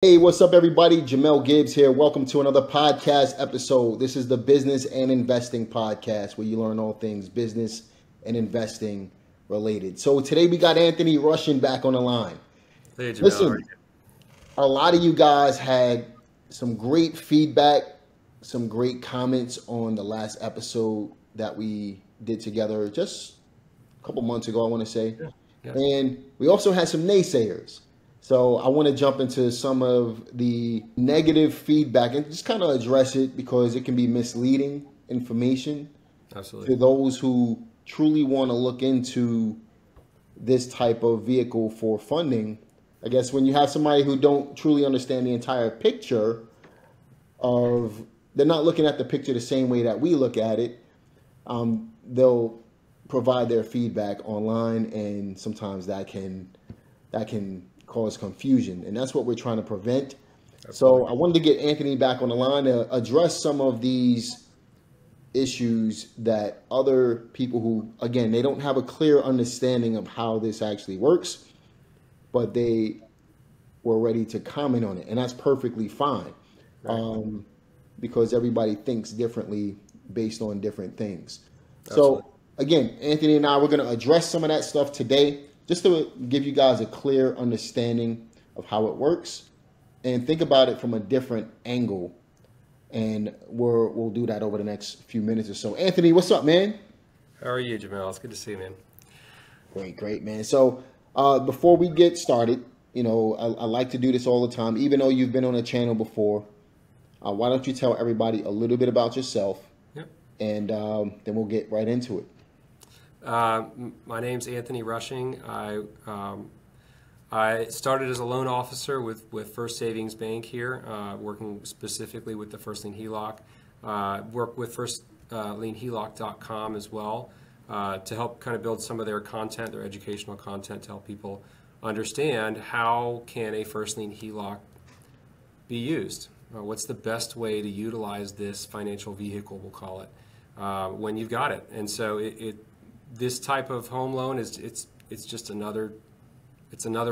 Hey, what's up, everybody? Jamel Gibbs here. Welcome to another podcast episode. This is the Business and Investing Podcast, where you learn all things business and investing related. So today we got Anthony Russian back on the line. Hey, Jamel, how are Listen, you? a lot of you guys had some great feedback, some great comments on the last episode that we did together just a couple months ago, I want to say. Yeah. And we also had some naysayers. So I want to jump into some of the negative feedback and just kind of address it because it can be misleading information Absolutely. to those who truly want to look into this type of vehicle for funding. I guess when you have somebody who don't truly understand the entire picture of, they're not looking at the picture the same way that we look at it, they'll provide their feedback online, and sometimes that can cause confusion, and that's what we're trying to prevent. Absolutely. So I wanted to get Anthony back on the line to address some of these issues that other people who, again, they don't have a clear understanding of how this actually works, but they were ready to comment on it, and that's perfectly fine. Right. Because everybody thinks differently based on different things. Absolutely. So again, Anthony and I, we're going to address some of that stuff today, just to give you guys a clear understanding of how it works and think about it from a different angle. And we'll do that over the next few minutes or so. Anthony, what's up, man? How are you, Jamel? It's good to see you, man. Great, man. So before we get started, I like to do this all the time, even though you've been on the channel before. Why don't you tell everybody a little bit about yourself, Yep. and then we'll get right into it. My name's Anthony Rushing. I started as a loan officer with First Savings Bank here, working specifically with the First Lien HELOC. Work with FirstLienHELOC.com as well to help kind of build some of their content, their educational content, to help people understand how can a First Lien HELOC be used. What's the best way to utilize this financial vehicle, we'll call it, when you've got it. And so this type of home loan it's just another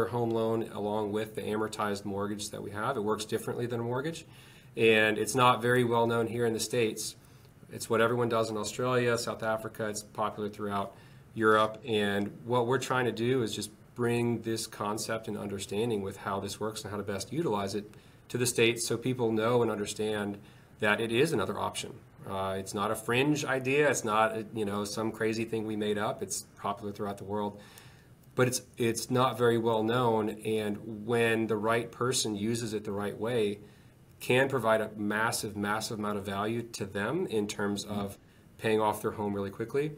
home loan along with the amortized mortgage that we have. It works differently than a mortgage, and it's not very well known here in the States. It's what everyone does in Australia, South Africa. It's popular throughout Europe, and what we're trying to do is just bring this concept and understanding with how this works and how to best utilize it to the States, so people know and understand that it is another option. It's not a fringe idea. It's not some crazy thing we made up. It's popular throughout the world, but it's not very well known. And when the right person uses it the right way, can provide a massive amount of value to them in terms of paying off their home really quickly,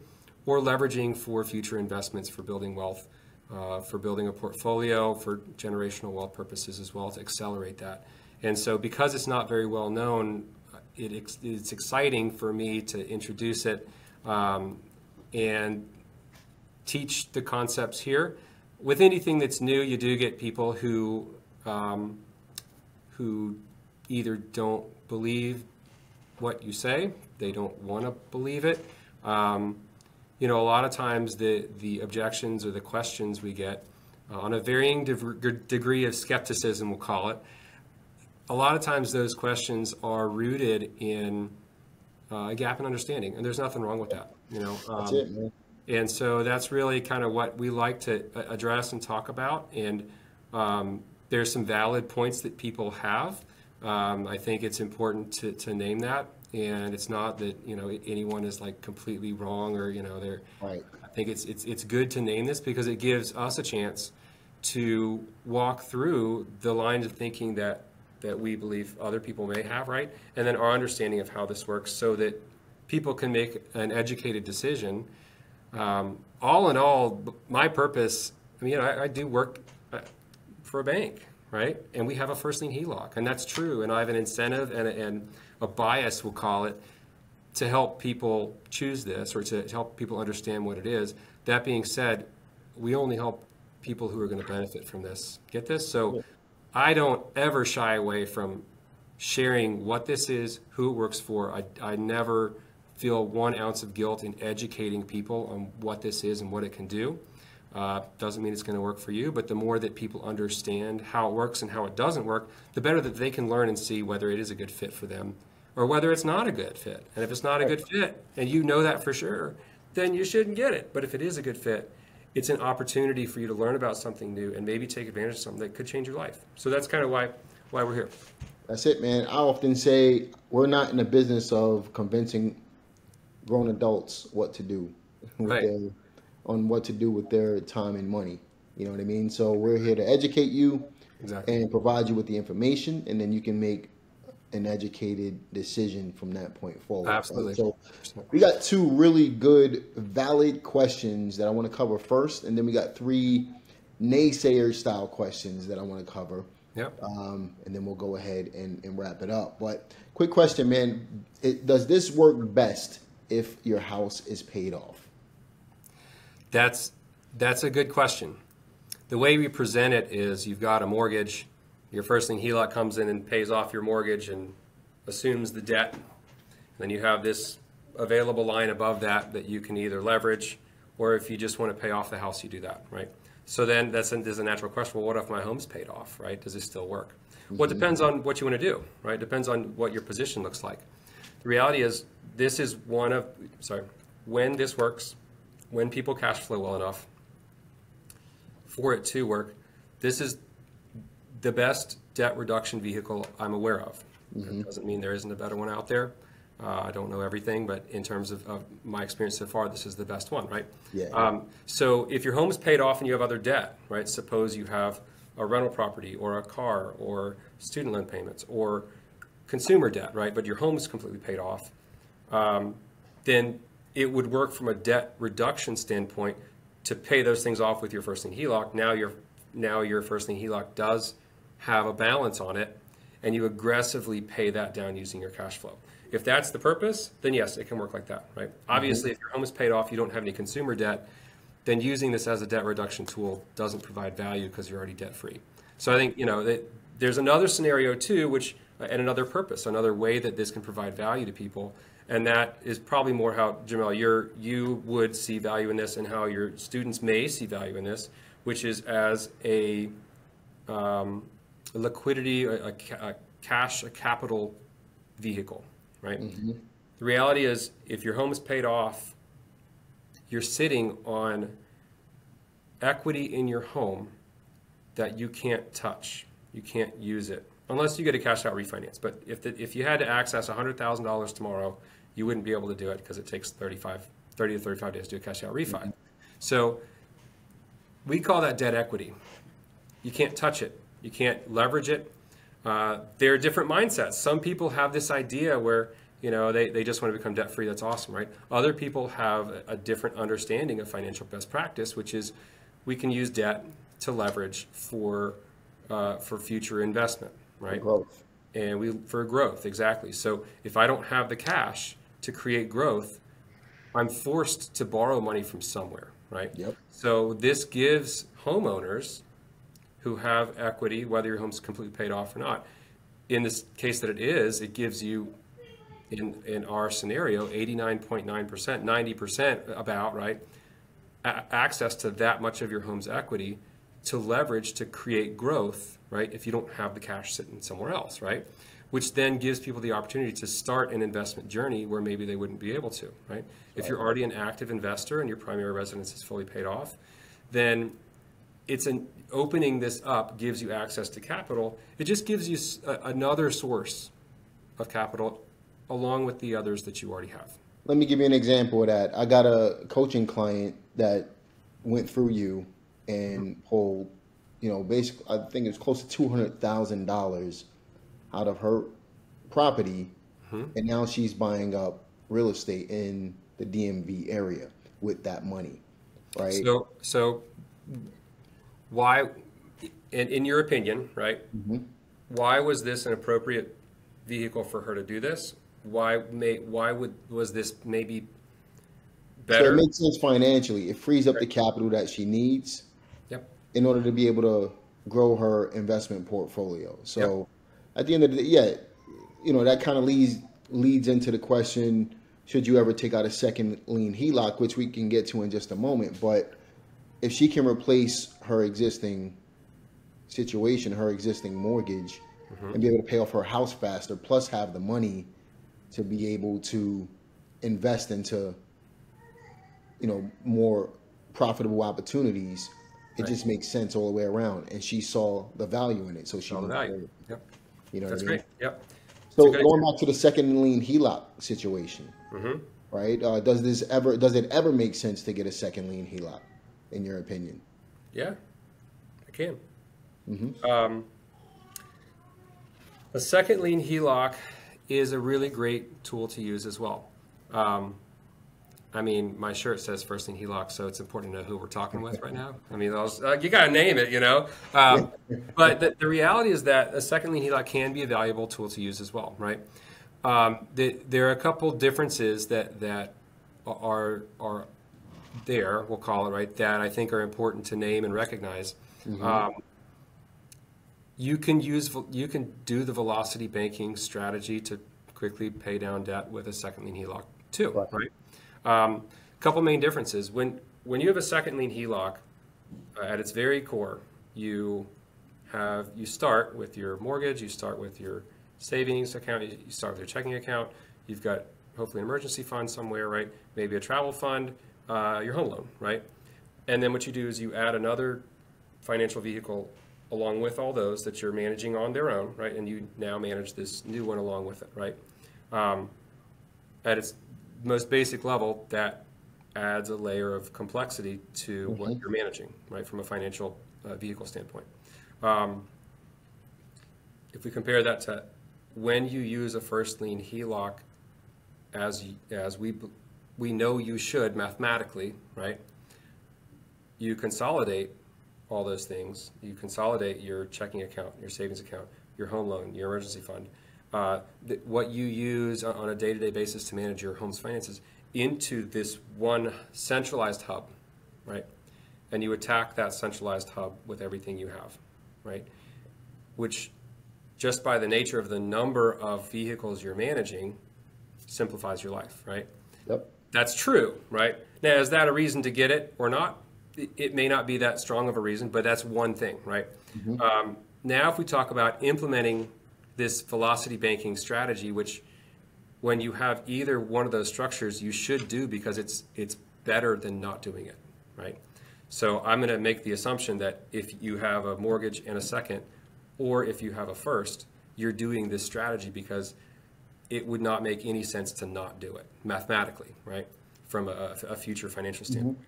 or leveraging for future investments, for building wealth, for building a portfolio, for generational wealth purposes as well, to accelerate that. And so because it's not very well known, it's exciting for me to introduce it and teach the concepts here. With anything that's new, you do get people who either don't believe what you say, they don't want to believe it. A lot of times the objections or the questions we get on a varying degree of skepticism, we'll call it, a lot of times those questions are rooted in a gap in understanding, and there's nothing wrong with that. That's it, man. And so that's really kind of what we like to address and talk about. And there's some valid points that people have. I think it's important to name that, and it's not that anyone is like completely wrong or they're Right. I think it's good to name this because it gives us a chance to walk through the lines of thinking that we believe other people may have, right? And then our understanding of how this works so that people can make an educated decision. All in all, my purpose, I do work for a bank, right? And we have a First Lien HELOC, and that's true. And I have an incentive and a bias, we'll call it, to help people choose this or to help people understand what it is. That being said, we only help people who are going to benefit from this. Get this? So I don't ever shy away from sharing what this is, who it works for. I never feel 1 ounce of guilt in educating people on what this is and what it can do. Doesn't mean it's going to work for you, but the more that people understand how it works and how it doesn't work, the better that they can learn and see whether it is a good fit for them or whether it's not a good fit. And if it's not a good fit, and you know that for sure, then you shouldn't get it. But if it is a good fit, it's an opportunity for you to learn about something new and maybe take advantage of something that could change your life. So that's kind of why we're here. That's it, man. I often say we're not in the business of convincing grown adults what to do with on what to do with their time and money. You know what I mean? So we're here to educate you and provide you with the information, and then you can make an educated decision from that point forward. Absolutely. Right? So we got two really good, valid questions that I want to cover first, and then we got three naysayer style questions that I want to cover. Yep. And then we'll go ahead and wrap it up. But quick question, man. Does this work best if your house is paid off? That's a good question. The way we present it is you've got a mortgage. Your first lien HELOC comes in and pays off your mortgage and assumes the debt. Then you have this available line above that you can either leverage, or if you just want to pay off the house, you do that, right? So then there's a natural question, well, what if my home's paid off, right? Does it still work? Well, it depends on what you want to do, right? It depends on what your position looks like. The reality is this is when this works, when people cash flow well enough for it to work, this is the best debt reduction vehicle I'm aware of. It doesn't mean there isn't a better one out there. I don't know everything, but in terms of my experience so far, this is the best one, right? Yeah. So if your home is paid off and you have other debt, right? Suppose you have a rental property or a car or student loan payments or consumer debt, right? But your home is completely paid off. Then it would work from a debt reduction standpoint to pay those things off with your first lien HELOC. Now your first lien HELOC does have a balance on it, and you aggressively pay that down using your cash flow. If that's the purpose, then yes, it can work like that, right? Obviously, if your home is paid off, you don't have any consumer debt, then using this as a debt reduction tool doesn't provide value because you're already debt free. So I think, there's another scenario too, and another purpose, another way that this can provide value to people. And that is probably more how, Jamel, you would see value in this and how your students may see value in this, which is as a liquidity, a capital vehicle, right? The reality is if your home is paid off, you're sitting on equity in your home that you can't touch. You can't use it unless you get a cash out refinance. But if you had to access $100,000 tomorrow, you wouldn't be able to do it because it takes 30 to 35 days to do a cash out refi. So we call that debt equity. You can't touch it. You can't leverage it. There are different mindsets. Some people have this idea where they just want to become debt free. That's awesome, right? Other people have a different understanding of financial best practice, which is we can use debt to leverage for future investment, right? Growth. And for growth, exactly. So if I don't have the cash to create growth, I'm forced to borrow money from somewhere, right? Yep. So this gives homeowners who have equity, whether your home's completely paid off or not, in this case that it gives you, in our scenario, 89.9%, 90% about, right, access to that much of your home's equity to leverage to create growth, right, if you don't have the cash sitting somewhere else, right? Which then gives people the opportunity to start an investment journey where maybe they wouldn't be able to, right? If you're already an active investor and your primary residence is fully paid off, then opening this up gives you access to capital. It just gives you another source of capital along with the others that you already have. Let me give you an example of that. I got a coaching client that went through you and pulled, basically, I think it was close to $200,000 out of her property, and now she's buying up real estate in the DMV area with that money, right? So why, in your opinion, right, why was this an appropriate vehicle for her to do this? Was this maybe better? So it makes sense financially. It frees up the capital that she needs in order to be able to grow her investment portfolio. So at the end of the day, that kind of leads into the question, should you ever take out a second lien HELOC, which we can get to in just a moment. But if she can replace her existing situation, her existing mortgage, and be able to pay off her house faster, plus have the money to be able to invest into, more profitable opportunities, it just makes sense all the way around. And she saw the value in it, so she All the moved value. forward. Yep. You know That's what I mean? great. Yep. So going back to the second lien HELOC situation, right? Does it ever make sense to get a second lien HELOC, in your opinion? Yeah, I can. A second lien HELOC is a really great tool to use as well. I mean, my shirt says first lien HELOC, so it's important to know who we're talking with right now. I mean, you got to name it, But the reality is that a second lien HELOC can be a valuable tool to use as well, right? There are a couple differences that are there, we'll call it, right, that I think are important to name and recognize. You can do the velocity banking strategy to quickly pay down debt with a second lien HELOC too, right? Couple main differences. When you have a second lien HELOC, at its very core, you start with your mortgage, you start with your savings account, you start with your checking account, you've got hopefully an emergency fund somewhere, right? Maybe a travel fund, your home loan, right? And then what you do is you add another financial vehicle along with all those that you're managing on their own, right? And you now manage this new one along with it, right? At its most basic level, that adds a layer of complexity to what you're managing, right, from a financial vehicle standpoint. If we compare that to when you use a first lien HELOC, as we know you should mathematically, right, you consolidate all those things. You consolidate your checking account, your savings account, your home loan, your emergency fund, what you use on a day-to-day basis to manage your home's finances into this one centralized hub, right? And you attack that centralized hub with everything you have, right? Which, just by the nature of the number of vehicles you're managing, simplifies your life, right? Yep. That's true, right? Now, is that a reason to get it or not? It may not be that strong of a reason, but that's one thing, right? Now, if we talk about implementing this velocity banking strategy, which when you have either one of those structures, you should do because it's better than not doing it, right? So I'm going to make the assumption that if you have a mortgage and a second, or if you have a first, you're doing this strategy because it would not make any sense to not do it mathematically, right? From a future financial standpoint.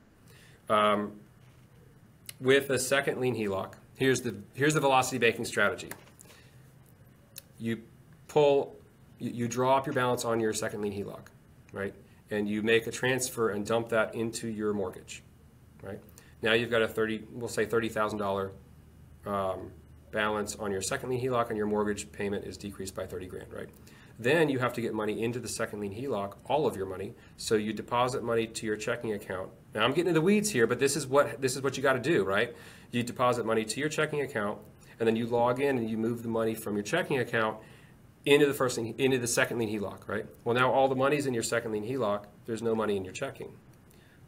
With a second lien HELOC, here's the velocity banking strategy. You draw up your balance on your second lien HELOC, right? And you make a transfer and dump that into your mortgage, right? Now you've got we'll say $30,000 balance on your second lien HELOC, and your mortgage payment is decreased by 30 grand, right? Then you have to get money into the second lien HELOC, all of your money. So you deposit money to your checking account. Now I'm getting into the weeds here, but this is what you got to do, right? You deposit money to your checking account, and then you log in and you move the money from your checking account into the second lien HELOC, right? Well, now all the money's in your second lien HELOC. There's no money in your checking.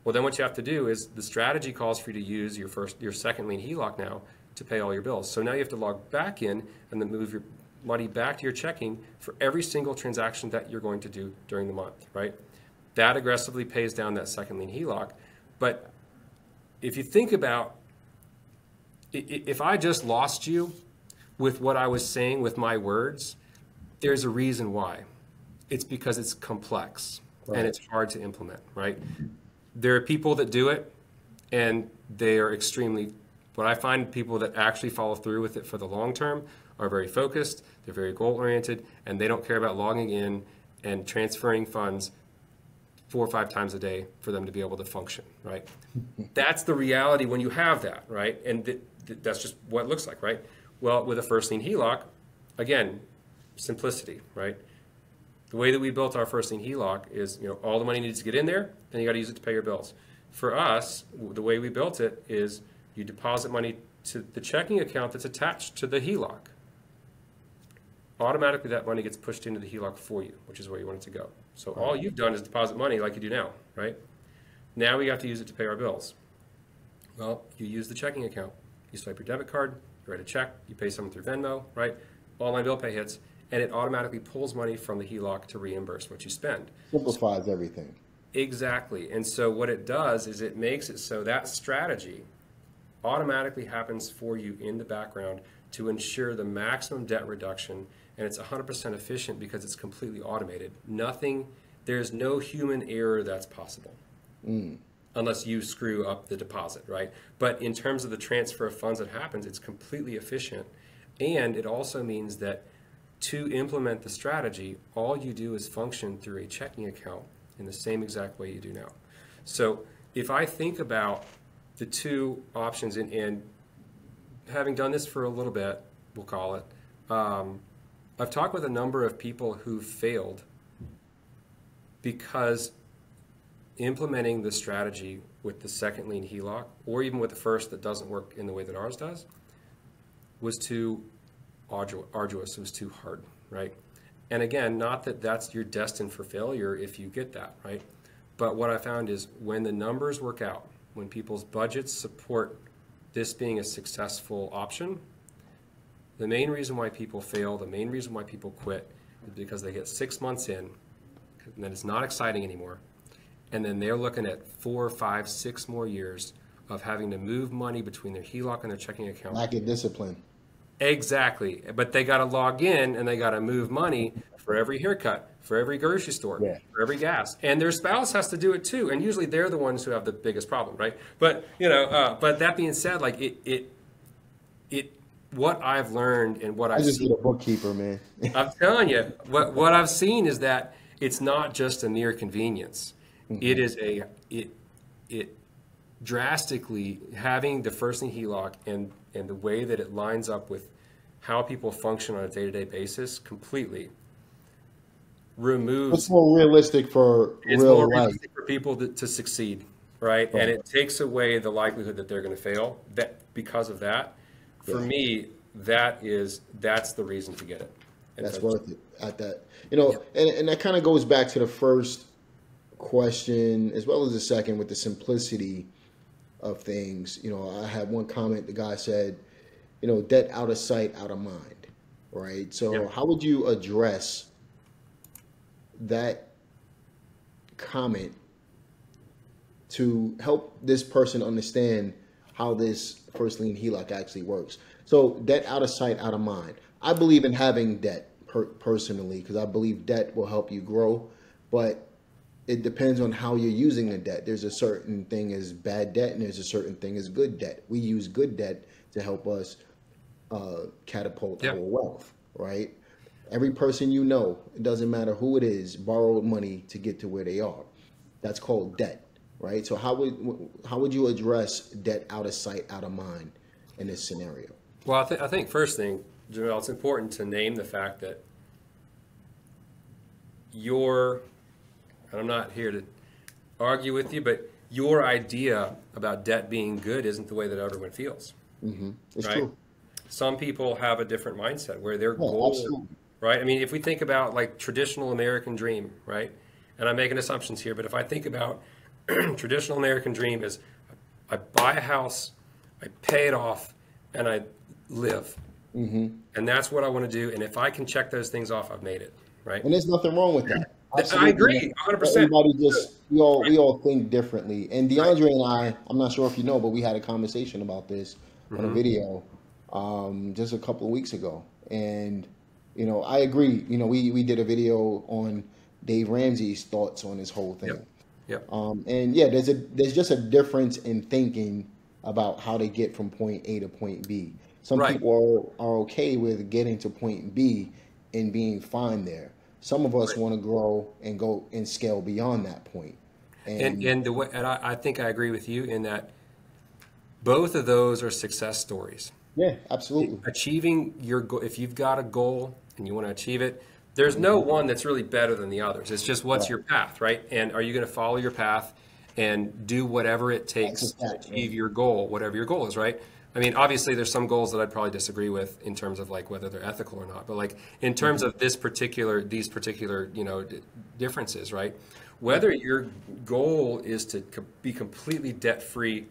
Well, then what you have to do is the strategy calls for you to use your second lien HELOC now to pay all your bills. So now you have to log back in and then move your money back to your checking for every single transaction that you're going to do during the month, right? That aggressively pays down that second lien HELOC. But if you think about, if I just lost you with what I was saying with my words, there's a reason why. It's because it's complex and it's hard to implement, right? There are people that do it and they are what I find people that actually follow through with it for the long term are very focused, they're very goal oriented, and they don't care about logging in and transferring funds 4 or 5 times a day for them to be able to function, right? That's the reality when you have that, right? And that's just what it looks like, right? Well, with a first lien HELOC, again, simplicity, right? The way that we built our first lien HELOC is, all the money needs to get in there, then you got to use it to pay your bills. For us, the way we built it is you deposit money to the checking account that's attached to the HELOC. Automatically, that money gets pushed into the HELOC for you, which is where you want it to go. So all you've done is deposit money like you do now, right? Now we have to use it to pay our bills. Well, you use the checking account. You swipe your debit card, you write a check, you pay someone through Venmo, right? Online bill pay hits, and it automatically pulls money from the HELOC to reimburse what you spend. Simplifies everything. Exactly. And so what it does is it makes it so that strategy automatically happens for you in the background to ensure the maximum debt reduction, and it's 100% efficient because it's completely automated. There's no human error that's possible. Unless you screw up the deposit, right? But in terms of the transfer of funds that happens, it's completely efficient. And it also means that to implement the strategy, all you do is function through a checking account in the same exact way you do now. So if I think about the two options, and having done this for a little bit, we'll call it, I've talked with a number of people who failed because implementing the strategy with the second lien HELOC, or even with the first that doesn't work in the way that ours does, was too arduous, it was too hard, right? And again, not that you're destined for failure if you get that, right? But what I found is when the numbers work out, when people's budgets support this being a successful option, the main reason why people fail, the main reason why people quit is because they get 6 months in, and then it's not exciting anymore. And then they're looking at 4, 5, 6 more years of having to move money between their HELOC and their checking account. Lack of discipline. Exactly. But they got to log in and they got to move money for every haircut, for every grocery store, for every gas. And their spouse has to do it too. And usually they're the ones who have the biggest problem, right? But, but that being said, like what I've learned and what I've I just seen, need a bookkeeper, man. I'm telling you, what I've seen is that it's not just a mere convenience. It is it drastically, having the first lien HELOC and the way that it lines up with how people function on a day-to-day basis completely removes. It's more realistic for It's real more life. realistic for people to succeed, right? And it takes away the likelihood that they're going to fail. That because of that, for me, that's the reason to get it. And That's so- worth it at that. And that kind of goes back to the first question as well as the second with the simplicity of things. I had one comment, the guy said, debt out of sight, out of mind, right? So how would you address that comment to help this person understand how this first lien HELOC actually works? So debt out of sight, out of mind. I believe in having debt personally because I believe debt will help you grow, but it depends on how you're using the debt. There's a certain thing as bad debt and there's a certain thing as good debt. We use good debt to help us catapult our wealth, right? Every person it doesn't matter who it is, borrowed money to get to where they are. That's called debt, right? So how would you address debt out of sight, out of mind in this scenario? Well, I think first thing, Jamel, it's important to name the fact that and I'm not here to argue with you, but your idea about debt being good isn't the way that everyone feels. It's right? true. Some people have a different mindset where their goal, absolutely. right? I mean, if we think about like traditional American dream, right? And I'm making assumptions here, but if I think about traditional American dream is I buy a house, I pay it off, and I live. And that's what I want to do. And if I can check those things off, I've made it, right? And there's nothing wrong with that. Absolutely. I agree, 100%. Everybody we all think differently. And DeAndre and I'm not sure if you know, but we had a conversation about this on a video just a couple of weeks ago. And, I agree. We did a video on Dave Ramsey's thoughts on this whole thing. And there's just a difference in thinking about how to get from point A to point B. Some people are okay with getting to point B and being fine there. Some of us want to grow and go and scale beyond that point. And I think I agree with you in that both of those are success stories. Yeah, absolutely. Achieving your goal, if you've got a goal and you want to achieve it, there's no one that's really better than the others. It's just what's your path, right? And are you going to follow your path and do whatever it takes to achieve your goal, whatever your goal is, right? I mean, obviously, there's some goals that I'd probably disagree with in terms of like whether they're ethical or not. But like in terms of these particular, differences, right? Whether your goal is to be completely debt free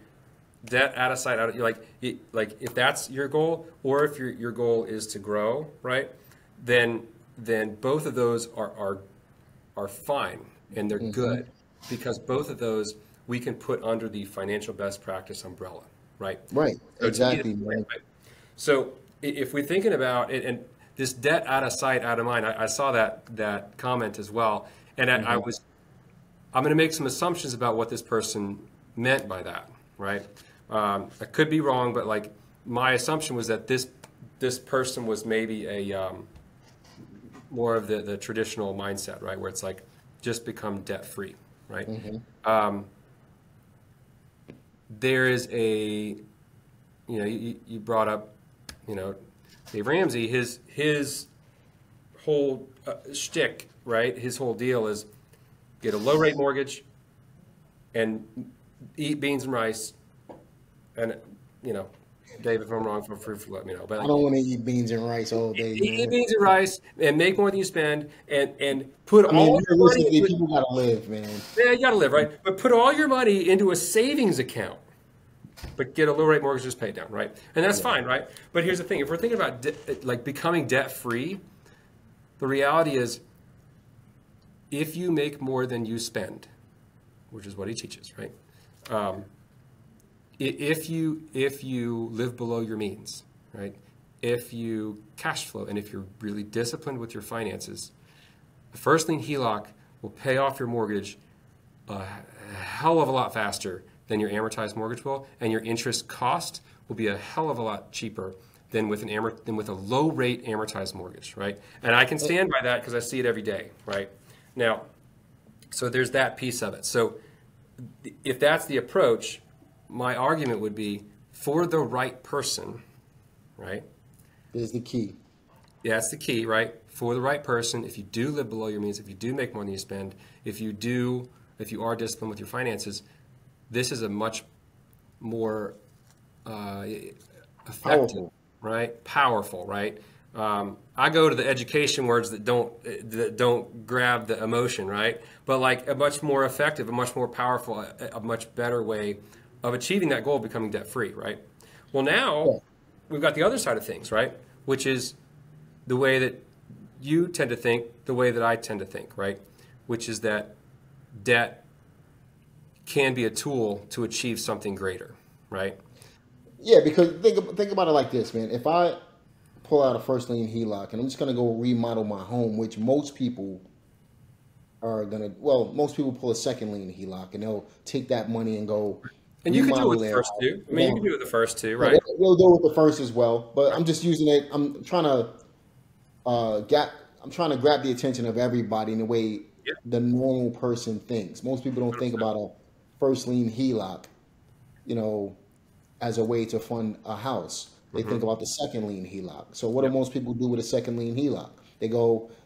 debt out of sight, out of, like if that's your goal, or if your goal is to grow, right? Then both of those are fine and they're good, because both of those we can put under the financial best practice umbrella, right? Right. So it's either Exactly, way, man. right? So if we're thinking about it, and this debt out of sight, out of mind, I saw that comment as well, and I'm going to make some assumptions about what this person meant by that, right? I could be wrong, but like my assumption was that this person was maybe a more of the traditional mindset, right, where it's like just become debt free, right? There is a, you brought up, Dave Ramsey, his whole shtick, right? His whole deal is get a low rate mortgage and eat beans and rice. And, Dave, if I'm wrong, feel free to let me know. But I don't want to eat beans and rice all day, eat man. beans and rice and make more than you spend, and put I mean, all your money realistically, into people gotta live, man. yeah, you gotta live, right? But put all your money into a savings account, but get a low rate mortgage, just pay it down, right? And that's fine, right? But here's the thing: if we're thinking about like becoming debt free, the reality is, if you make more than you spend, which is what he teaches, right? If you live below your means, right? If you cash flow, and if you're really disciplined with your finances, the first lien HELOC will pay off your mortgage a hell of a lot faster than your amortized mortgage will, and your interest cost will be a hell of a lot cheaper than with a low rate amortized mortgage, right? And I can stand by that because I see it every day, right? Now, so there's that piece of it. So if that's the approach, my argument would be for the right person, right? Is the key. Yeah, that's the key, right? For the right person, if you do live below your means, if you do make more than you spend, if you are disciplined with your finances, this is a much more effective, Powerful. right? Powerful, right? I go to the education words that don't grab the emotion, right? But like a much more effective, a much more powerful, a much better way of achieving that goal of becoming debt free, right? Well, now we've got the other side of things, right? Which is the way that you tend to think, the way that I tend to think, right? Which is that debt can be a tool to achieve something greater, right? Yeah, because think about it like this, man. If I pull out a first lien HELOC and I'm just gonna go remodel my home, which most people most people pull a second lien HELOC and they'll take that money and go And you can do it with the their first house. two. I mean, you can do it with the first two, Yeah, right? they'll do it with the first as well, but I'm just using it. I'm trying to I'm trying to grab the attention of everybody in the way Yeah. the normal person thinks. Most people don't think about a first lien HELOC, as a way to fund a house. They think about the second lien HELOC. So what do most people do with a second lien HELOC?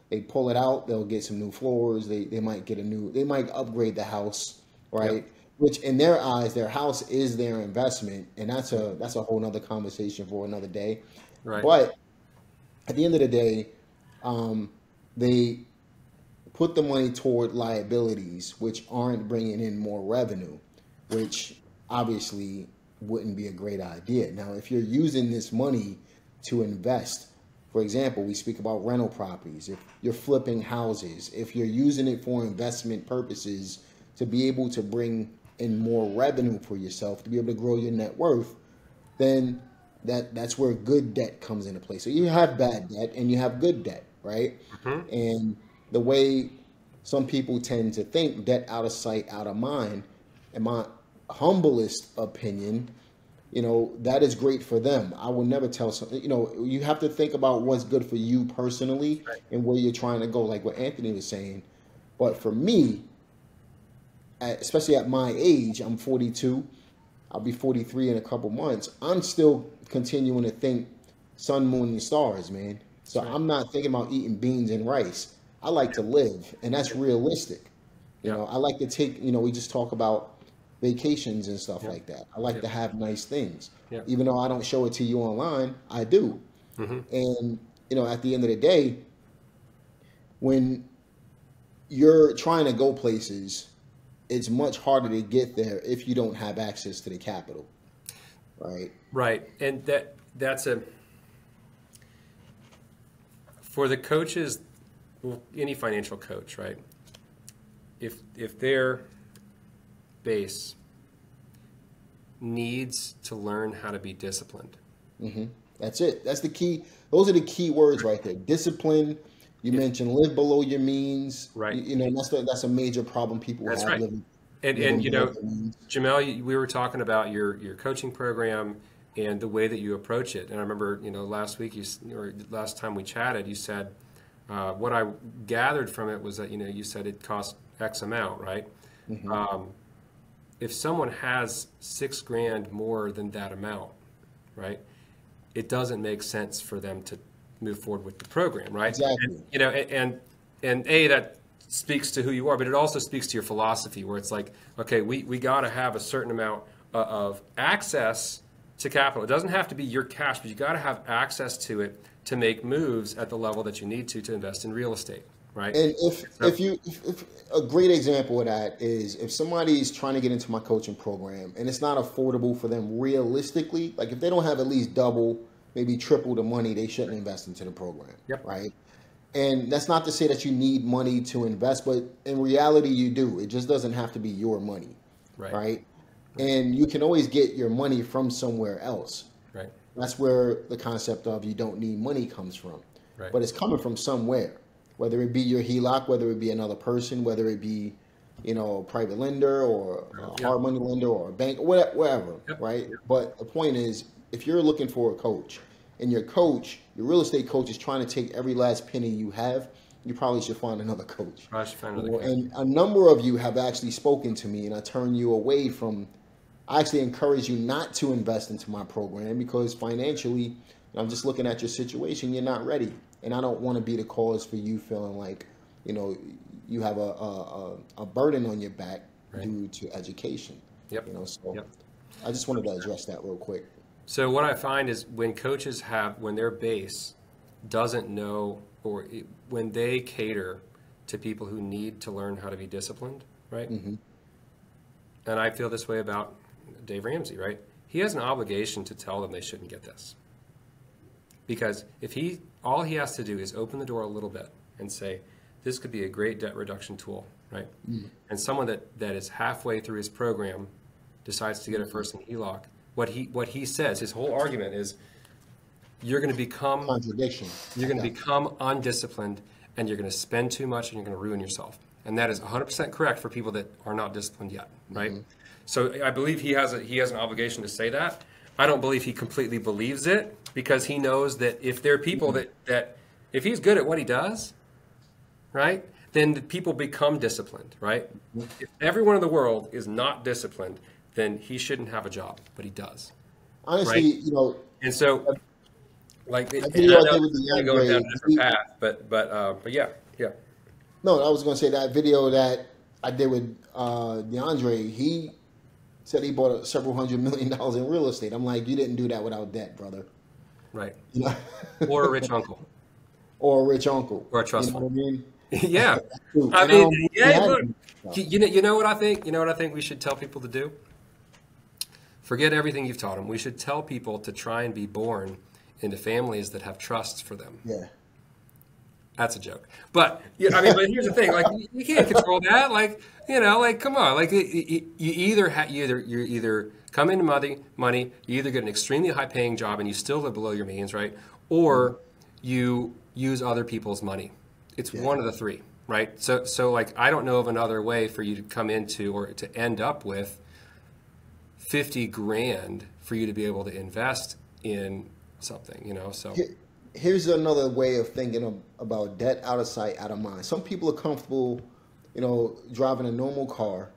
They pull it out, they'll get some new floors, they might upgrade the house, right? Yep. Which in their eyes, their house is their investment, and that's a whole nother conversation for another day. Right. But at the end of the day, they put the money toward liabilities which aren't bringing in more revenue, which obviously wouldn't be a great idea. Now, if you're using this money to invest, for example, we speak about rental properties. If you're flipping houses, if you're using it for investment purposes to be able to bring in more revenue for yourself, to be able to grow your net worth, then that's where good debt comes into play. So you have bad debt and you have good debt, right? And the way some people tend to think, debt out of sight, out of mind, in my humblest opinion, that is great for them. I would never tell some, you have to think about what's good for you personally and where you're trying to go, like what Anthony was saying. But for me, especially at my age, I'm 42, I'll be 43 in a couple months. I'm still continuing to think sun, moon, and stars, man. So I'm not thinking about eating beans and rice. I like to live, and that's realistic. I like to take, we just talk about vacations and stuff like that. I like to have nice things. Even though I don't show it to you online, I do. And, at the end of the day, when you're trying to go places, it's much harder to get there if you don't have access to the capital. right? Right. And that's for the coaches, well, any financial coach, right? If their base needs to learn how to be disciplined. Mm-hmm. That's it. That's the key. Those are the key words right there. Discipline. You mentioned live below your means. Right. You know, that's a major problem people That's have right. living. And you below know, their means. Jamel, we were talking about your coaching program and the way that you approach it. And I remember, last week or last time we chatted, you said what I gathered from it was that you said it cost X amount, right? Mm-hmm. If someone has $6,000 more than that amount, right, it doesn't make sense for them to move forward with the program, right? Exactly. And that speaks to who you are, but it also speaks to your philosophy, where it's like, okay, we got to have a certain amount of access to capital. It doesn't have to be your cash, but you got to have access to it to make moves at the level that you need to invest in real estate, right? And if a great example of that is if somebody's trying to get into my coaching program and it's not affordable for them realistically, like if they don't have at least double, maybe triple the money, they shouldn't invest into the program, Yep. right? And that's not to say that you need money to invest, but in reality you do. It just doesn't have to be your money, right? And you can always get your money from somewhere else. Right. That's where the concept of you don't need money comes from. Right. But it's coming from somewhere, whether it be your HELOC, whether it be another person, whether it be, a private lender or a hard money lender or a bank, whatever, right? Yep. But the point is, if you're looking for a coach and your real estate coach is trying to take every last penny you have, you probably should find another coach. And a number of you have actually spoken to me, and I turn you away from. I actually encourage you not to invest into my program because financially, I'm just looking at your situation, you're not ready. And I don't want to be the cause for you feeling like, you have a burden on your back due to education. Yep. I just wanted to address that real quick. So what I find is when coaches when their base doesn't know, or when they cater to people who need to learn how to be disciplined, right? Mm-hmm. And I feel this way about Dave Ramsey, right? He has an obligation to tell them they shouldn't get this. Because all he has to do is open the door a little bit and say, this could be a great debt reduction tool, right? Mm-hmm. And someone that is halfway through his program decides to get a first lien HELOC, what he says, his whole argument is, you're going to become contradiction. You're going to become undisciplined, and you're going to spend too much, and you're going to ruin yourself. And that is 100% correct for people that are not disciplined yet, right? Mm-hmm. So I believe he has an obligation to say that. I don't believe he completely believes it, because he knows that if there are people that if he's good at what he does, right, then the people become disciplined, right? If everyone in the world is not disciplined, then he shouldn't have a job, but he does. Honestly, right? And so, like, I know going down a different path, but yeah. No, I was going to say that video that I did with DeAndre, he said he bought several $100 million in real estate. I'm like, you didn't do that without debt, brother. Right. Or a rich uncle. Or a rich uncle. Or a trust fund. What I mean? Yeah. I mean, look, you know what I think? You know what I think we should tell people to do? Forget everything you've taught them. We should tell people to try and be born into families that have trusts for them. Yeah. That's a joke. But but here's the thing: like, you can't control that. Like, come on. Like, you either come into money, you either get an extremely high paying job and you still live below your means, right? Or you use other people's money. It's one of the three, right? So like, I don't know of another way for you to come into or to end up with $50,000 for you to be able to invest in something, So here's another way of thinking about debt: out of sight, out of mind. Some people are comfortable, driving a normal car,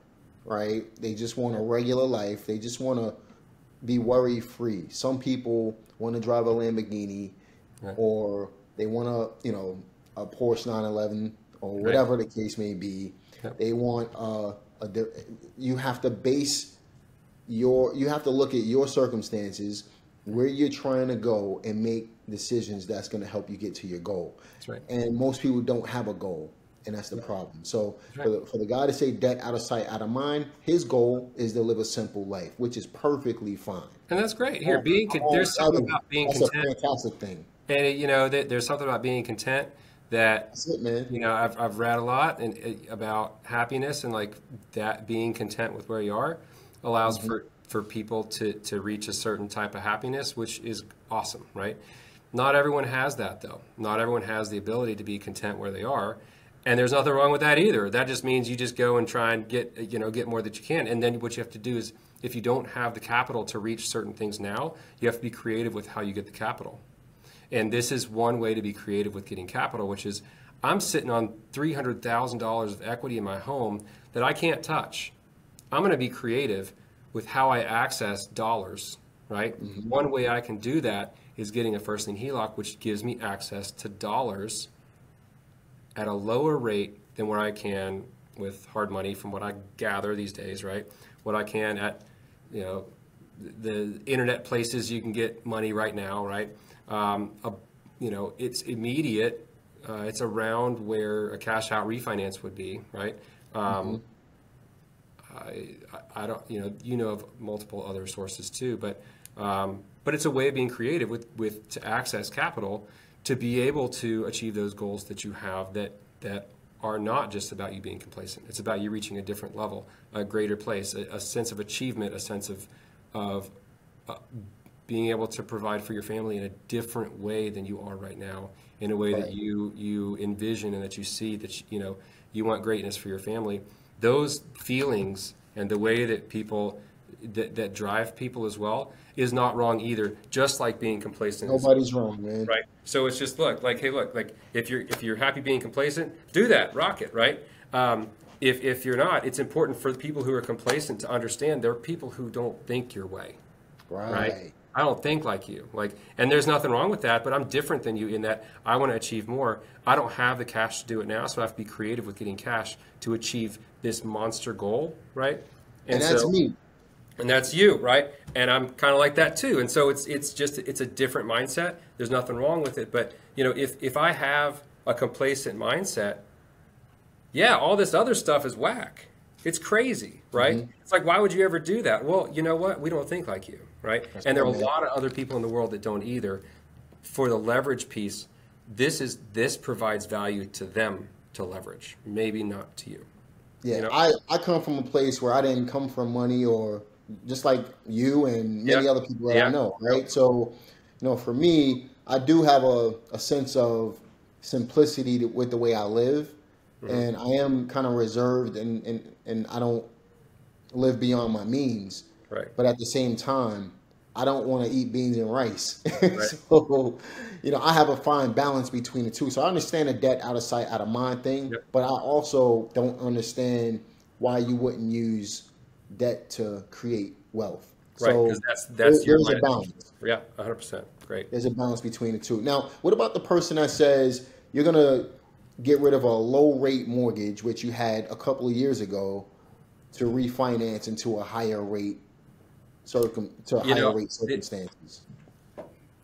right? They just want a regular life. They just want to be worry free. Some people want to drive a Lamborghini, or they want a Porsche 911 or whatever the case may be. Yep. They want you have to look at your circumstances, where you're trying to go, and make decisions that's going to help you get to your goal. That's right. And most people don't have a goal. And that's the problem. So That's right. for the guy to say debt out of sight, out of mind, his goal is to live a simple life, which is perfectly fine. And that's great. Here, Oh, being there's something brother, about being that's a content, fantastic thing. and there's something about being content that That's it, man. I've read a lot and about happiness, and like that being content with where you are allows for people to reach a certain type of happiness, which is awesome, right? Not everyone has that though. Not everyone has the ability to be content where they are. And there's nothing wrong with that either. That just means you just go and try and get more that you can. And then what you have to do is, if you don't have the capital to reach certain things now, you have to be creative with how you get the capital. And this is one way to be creative with getting capital, which is I'm sitting on $300,000 of equity in my home that I can't touch. I'm going to be creative with how I access dollars, right? One way I can do that is getting a first lien HELOC, which gives me access to dollars at a lower rate than where I can with hard money, from what I gather these days, right? What I can at, the internet places you can get money right now, right? It's immediate. It's around where a cash out refinance would be, right? I don't, of multiple other sources too, but it's a way of being creative with to access capital to be able to achieve those goals that you have that are not just about you being complacent. It's about you reaching a different level, a greater place, a sense of achievement, a sense of being able to provide for your family in a different way than you are right now, in a way that you envision and that you see that you want greatness for your family. Those feelings and the way that people that drive people as well is not wrong either, just like being complacent. Nobody's wrong, man. Right. So it's just look, if you're happy being complacent, do that, rock it, right? If you're not, it's important for the people who are complacent to understand there are people who don't think your way. Right? I don't think like you. And there's nothing wrong with that, but I'm different than you in that I want to achieve more. I don't have the cash to do it now, so I have to be creative with getting cash to achieve this monster goal, right? And that's me. And that's you, right? And I'm kind of like that too. And so it's a different mindset. There's nothing wrong with it. But if I have a complacent mindset, yeah, all this other stuff is whack. It's crazy, right? It's like, why would you ever do that? Well, you know what? We don't think like you, right? And there are a lot of other people in the world that don't either. For the leverage piece, this provides value to them to leverage, maybe not to you. Yeah, I come from a place where I didn't come from money, or just like you and many other people that I know, right? So, for me, I do have a sense of simplicity with the way I live, and I am kind of reserved, and I don't live beyond my means. Right. But at the same time, I don't want to eat beans and rice. Right. So, I have a fine balance between the two. So I understand the debt out of sight, out of mind thing, but I also don't understand why you wouldn't use debt to create wealth. Right, so because there's a balance. Yeah, 100%. Great. There's a balance between the two. Now, what about the person that says you're going to get rid of a low rate mortgage, which you had a couple of years ago, to refinance into a higher rate circumstances?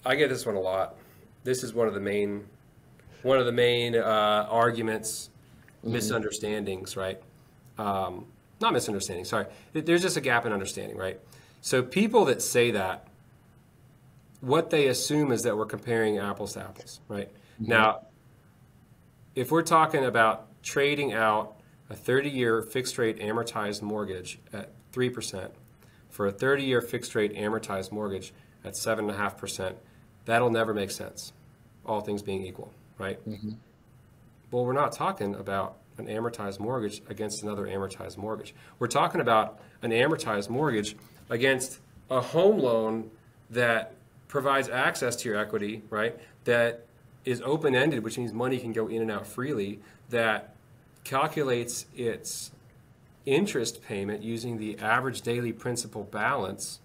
I get this one a lot. This is one of the main arguments, misunderstandings, right? Not misunderstandings, sorry. There's just a gap in understanding, right? So people that say that, what they assume is that we're comparing apples to apples, right? Now, if we're talking about trading out a 30-year fixed rate amortized mortgage at 3% for a 30-year fixed rate amortized mortgage at 7.5%, that'll never make sense, all things being equal, right? Well, we're not talking about an amortized mortgage against another amortized mortgage. We're talking about an amortized mortgage against a home loan that provides access to your equity, right? That is open-ended, which means money can go in and out freely, that calculates its interest payment using the average daily principal balance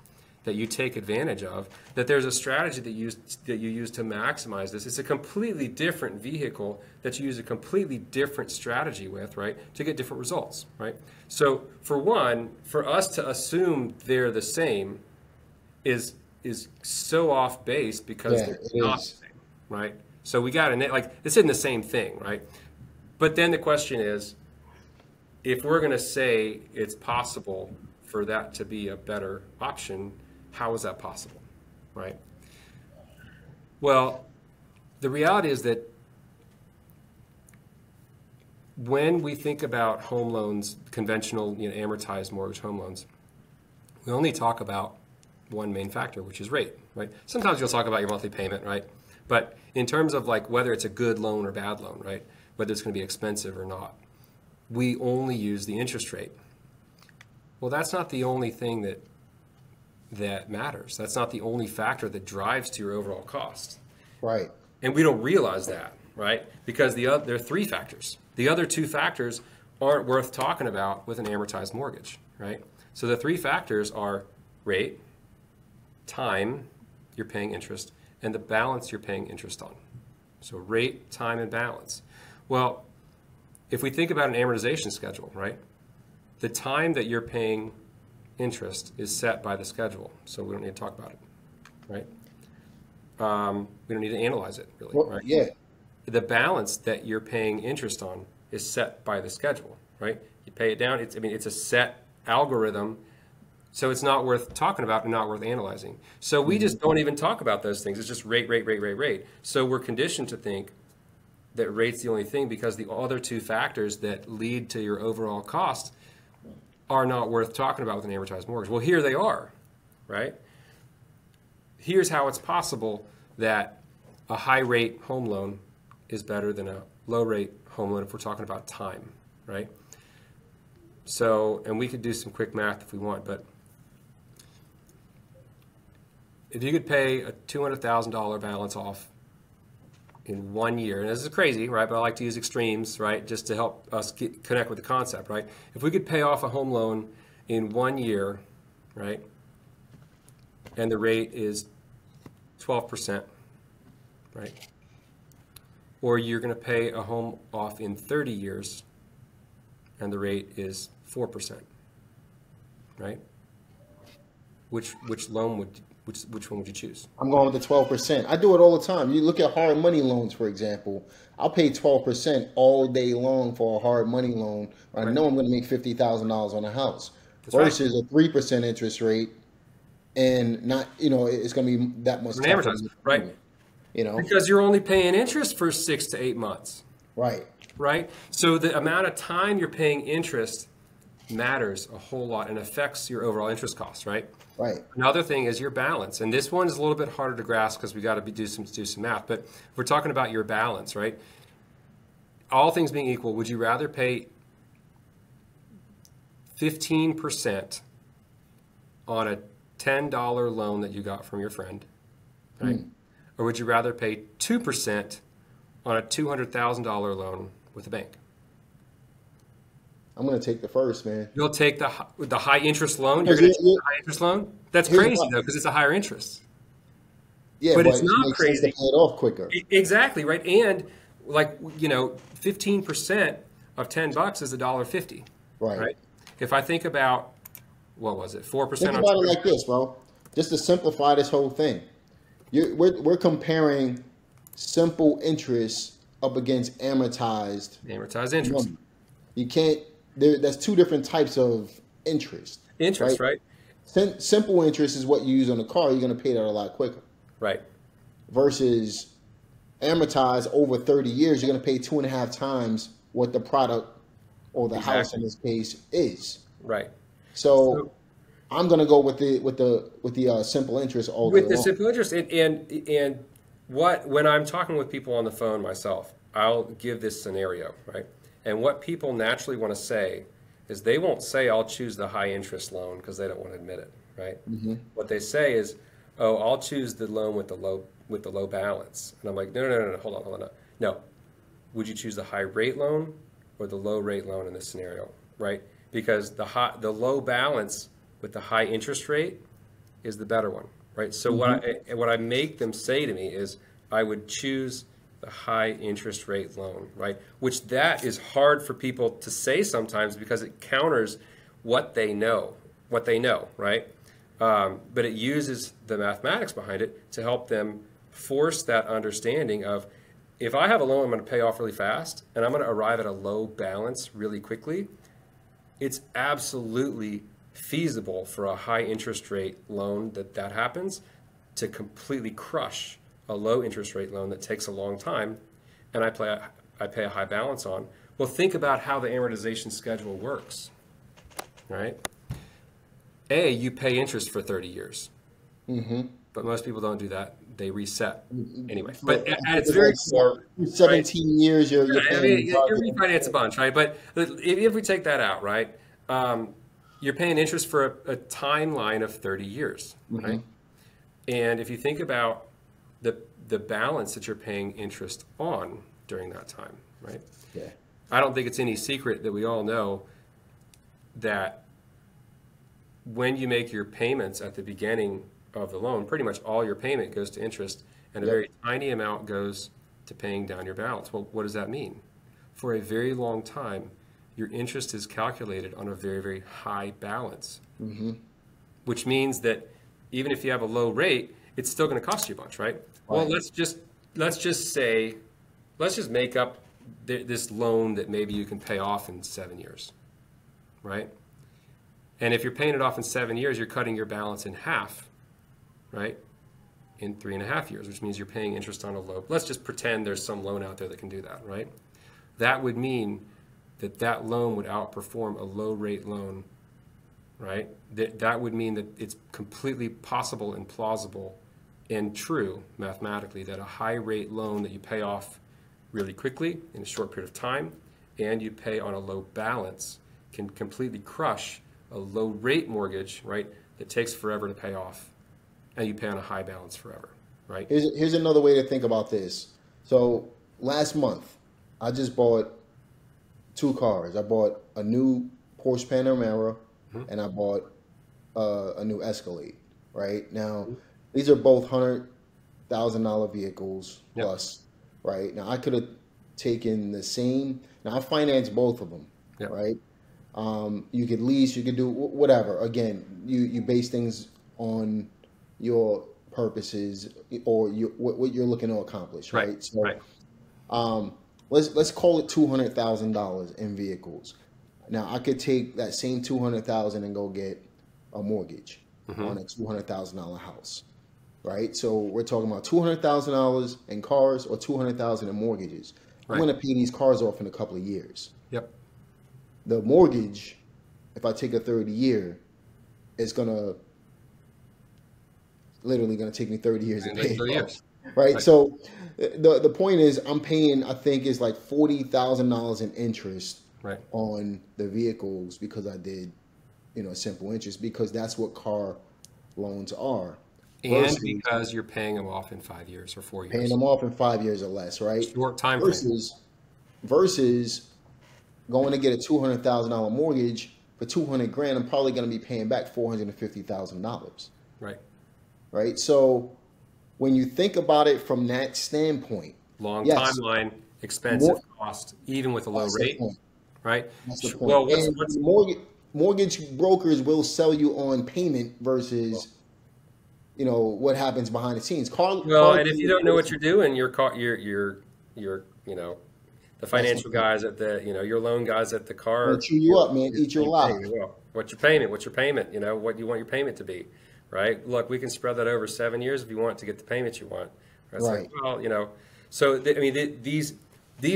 that you take advantage of, that there's a strategy that you use to maximize this. It's a completely different vehicle that you use a completely different strategy with, right, to get different results, right? So for one, for us to assume they're the same is so off base because they're not the same, right? So we got to, this isn't the same thing, right? But then the question is, if we're going to say it's possible for that to be a better option, how is that possible, right? Well, the reality is that when we think about home loans, conventional, amortized mortgage home loans, we only talk about one main factor, which is rate, right? Sometimes you'll talk about your monthly payment, right? But in terms of like whether it's a good loan or bad loan, right? Whether it's going to be expensive or not, we only use the interest rate. Well, that's not the only thing that matters. That's not the only factor that drives to your overall cost. Right. And we don't realize that, right? Because there are three factors. The other two factors aren't worth talking about with an amortized mortgage, right? So the three factors are rate, time, you're paying interest, and the balance you're paying interest on. So rate, time, and balance. Well, if we think about an amortization schedule, right? The time that you're paying interest is set by the schedule, so we don't need to talk about it, right? We don't need to analyze it, really, Well, right? yeah. The balance that you're paying interest on is set by the schedule, right? You pay it down. It's a set algorithm, so it's not worth talking about and not worth analyzing. So we just don't even talk about those things. It's just rate, rate, rate, rate, rate. So we're conditioned to think that rate's the only thing because the other two factors that lead to your overall cost are not worth talking about with an amortized mortgage. Well, here they are, right? Here's how it's possible that a high rate home loan is better than a low rate home loan if we're talking about time, right? So, and we could do some quick math if we want, but if you could pay a $200,000 balance off in 1 year, and this is crazy, right? But I like to use extremes, right? Just to help us connect with the concept, right? If we could pay off a home loan in 1 year, right? And the rate is 12%, right? Or you're going to pay a home off in 30 years and the rate is 4%, right? Which loan which one would you choose? I'm going with the 12%. I do it all the time. You look at hard money loans, for example. I'll pay 12% all day long for a hard money loan. I know I'm going to make $50,000 on a house. That's versus a 3% interest rate, and not, it's going to be that much tougher. Amortized, right? Because you're only paying interest for 6 to 8 months. Right. Right? So the amount of time you're paying interest matters a whole lot and affects your overall interest costs, right? Right. Another thing is your balance, and this one is a little bit harder to grasp because we got to do some math. But if we're talking about your balance, right? All things being equal, would you rather pay 15% on a $10 loan that you got from your friend, right? Or would you rather pay 2% on a $200,000 loan with a bank? I'm going to take the first, man. You'll take the high interest loan? You're going to take the high interest loan? That's crazy, though, because it's a higher interest. Yeah, but it's not crazy. To pay it off quicker. Exactly, right? And, 15% of $10 is $1.50. Right? If I think about, what was it, 4%? Think about it like this, bro. Just to simplify this whole thing. We're comparing simple interest up against amortized interest. Money. You can't. That's two different types of interest. Right? Simple interest is what you use on a car. You're going to pay that a lot quicker. Right. Versus amortized over 30 years, you're going to pay 2.5 times what the product or the house in this case is. Right. So I'm going to go with the simple interest all day long. With the simple interest, and when I'm talking with people on the phone myself, I'll give this scenario, right? And what people naturally want to say is they won't say, I'll choose the high interest loan because they don't want to admit it, right? Mm-hmm. What they say is, oh, I'll choose the loan with the low balance. And I'm like, no, hold on. No. Would you choose the high rate loan or the low rate loan in this scenario, right? Because the low balance with the high interest rate is the better one, right? So what I make them say to me is, I would choose the high interest rate loan, right? Which that is hard for people to say sometimes because it counters what they know, right? But it uses the mathematics behind it to help them force that understanding of if I have a loan I'm going to pay off really fast and I'm going to arrive at a low balance really quickly, it's absolutely feasible for a high interest rate loan that happens to completely crush a low interest rate loan that takes a long time and I pay a high balance on. Well, think about how the amortization schedule works, right? You pay interest for 30 years. Mm-hmm. But most people don't do that. They reset anyway. But at its very core, 17 years, you're paying. You refinance a bunch, right? But if we take that out, right, you're paying interest for a timeline of 30 years, right? And if you think about the balance that you're paying interest on during that time, right? Yeah. I don't think it's any secret that we all know that when you make your payments at the beginning of the loan, pretty much all your payment goes to interest and a very tiny amount goes to paying down your balance. Well, what does that mean? For a very long time, your interest is calculated on a very, very high balance, which means that even if you have a low rate, it's still going to cost you a bunch, right? Well, let's just make up this loan that maybe you can pay off in 7 years, right? And if you're paying it off in 7 years, you're cutting your balance in half, right? In 3.5 years, which means you're paying interest on a low. Let's just pretend there's some loan out there that can do that, right? That would mean that loan would outperform a low rate loan, right? That would mean that it's completely possible and plausible and true mathematically that a high rate loan that you pay off really quickly in a short period of time and you pay on a low balance can completely crush a low rate mortgage, right, that takes forever to pay off and you pay on a high balance forever, right? Here's another way to think about this. So last month, I just bought 2 cars. I bought a new Porsche Panamera and I bought a new Escalade, right? Now, these are both $100,000 vehicles plus, right? Now, I could have taken the same. Now, I financed both of them, right? You could lease, you could do whatever. Again, you base things on your purposes or what you're looking to accomplish, right? So, let's call it $200,000 in vehicles. Now, I could take that same $200,000 and go get a mortgage on a $200,000 house, right? So we're talking about $200,000 in cars or $200,000 in mortgages. I'm going to pay these cars off in a couple of years. The mortgage, if I take a 30-year, it's literally going to take me 30 years to pay it off, right? So the point is, I'm paying, I think, is like $40,000 in interest on the vehicles because I did, simple interest, because that's what car loans are. And because you're paying them off in 5 years or 4 years. Paying them off in 5 years or less, right? Short time versus going to get a $200,000 mortgage for $200,000, I'm probably going to be paying back $450,000. Right. So when you think about it from that standpoint, long timeline, expensive cost, even with a low rate, right? That's the point. Well, mortgage brokers will sell you on payment versus, what happens behind the scenes. And if you don't know what you're doing, you're the financial guys at the, your loan guys at the car. They'll chew you up, man. Eat your life. What's your payment? What do you want your payment to be, right? Look, we can spread that over 7 years if you want to get the payments you want. It's like, so these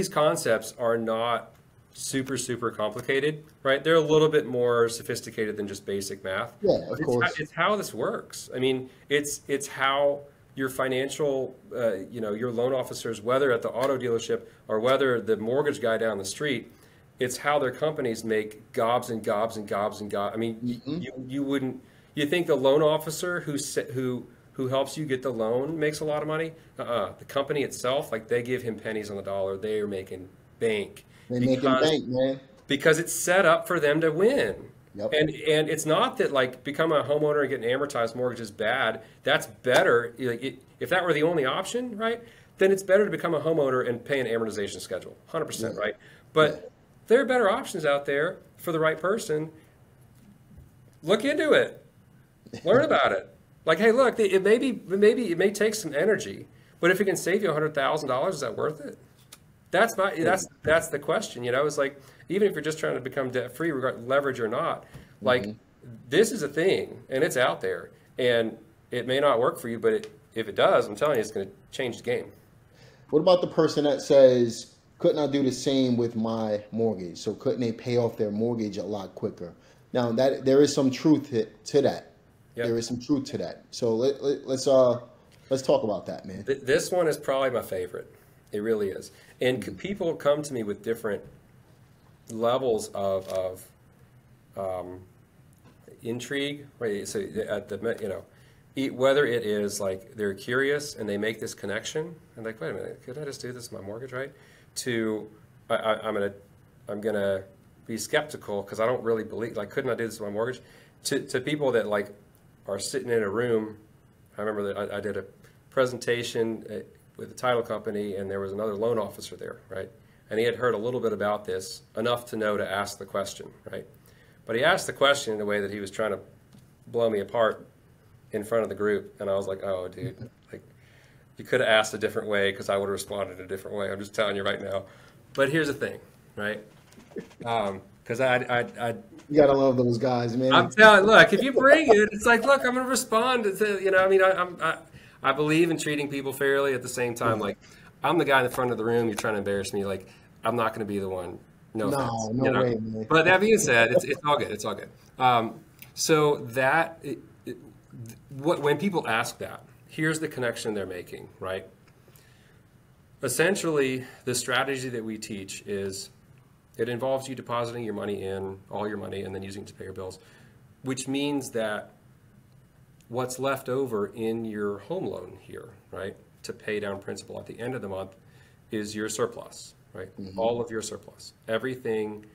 concepts are not super, super complicated, right? They're a little bit more sophisticated than just basic math. Yeah, of course. It's how this works. I mean, it's how your financial, your loan officers, whether at the auto dealership or whether the mortgage guy down the street, it's how their companies make gobs and gobs and gobs and gobs. I mean, you think the loan officer who helps you get the loan makes a lot of money? The company itself, like, they give him pennies on the dollar. They are making bank. They're making bank, man. Because it's set up for them to win. Yep. And it's not that, like, become a homeowner and get an amortized mortgage is bad. That's better. If that were the only option, right, then it's better to become a homeowner and pay an amortization schedule, 100%, right? But there are better options out there for the right person. Look into it. Learn about it. Like, hey, look, it may take some energy, But if it can save you $100,000, is that worth it? That's the question. You know, it's like, even if you're just trying to become debt free, regardless leverage or not, like this is a thing and it's out there, and it may not work for you, but if it does, I'm telling you, it's going to change the game. What about the person that says, couldn't I do the same with my mortgage? So couldn't they pay off their mortgage a lot quicker? Now that there is some truth to that. Yep. There is some truth to that. So let's talk about that, man. This one is probably my favorite. It really is. And people come to me with different levels of intrigue, right? So at the, you know, whether it is like they're curious and they make this connection and like, wait a minute, could I just do this with my mortgage, right? To I'm gonna be skeptical because I don't really believe, like, couldn't I do this with my mortgage? To people that like are sitting in a room. I remember that I did a presentation with a title company, and there was another loan officer there, right? And he had heard a little bit about this, enough to know to ask the question, right? But he asked the question in a way that he was trying to blow me apart in front of the group, and I was like, oh, dude, like, you could have asked a different way because I would have responded a different way. I'm just telling you right now. But here's the thing, right? Because you gotta love those guys, man. I'm telling, look, if you bring it, it's like, look, I'm going to respond to, you know, I mean, I believe in treating people fairly. At the same time, like, I'm the guy in the front of the room. You're trying to embarrass me. Like, I'm not going to be the one. No way, man. But that being said, it's all good. It's all good. So that, when people ask that, here's the connection they're making, right? Essentially, the strategy that we teach is it involves you depositing your money in, all your money, and then using it to pay your bills, which means that what's left over in your home loan here, right, to pay down principal at the end of the month is your surplus, right? All of your surplus. Everything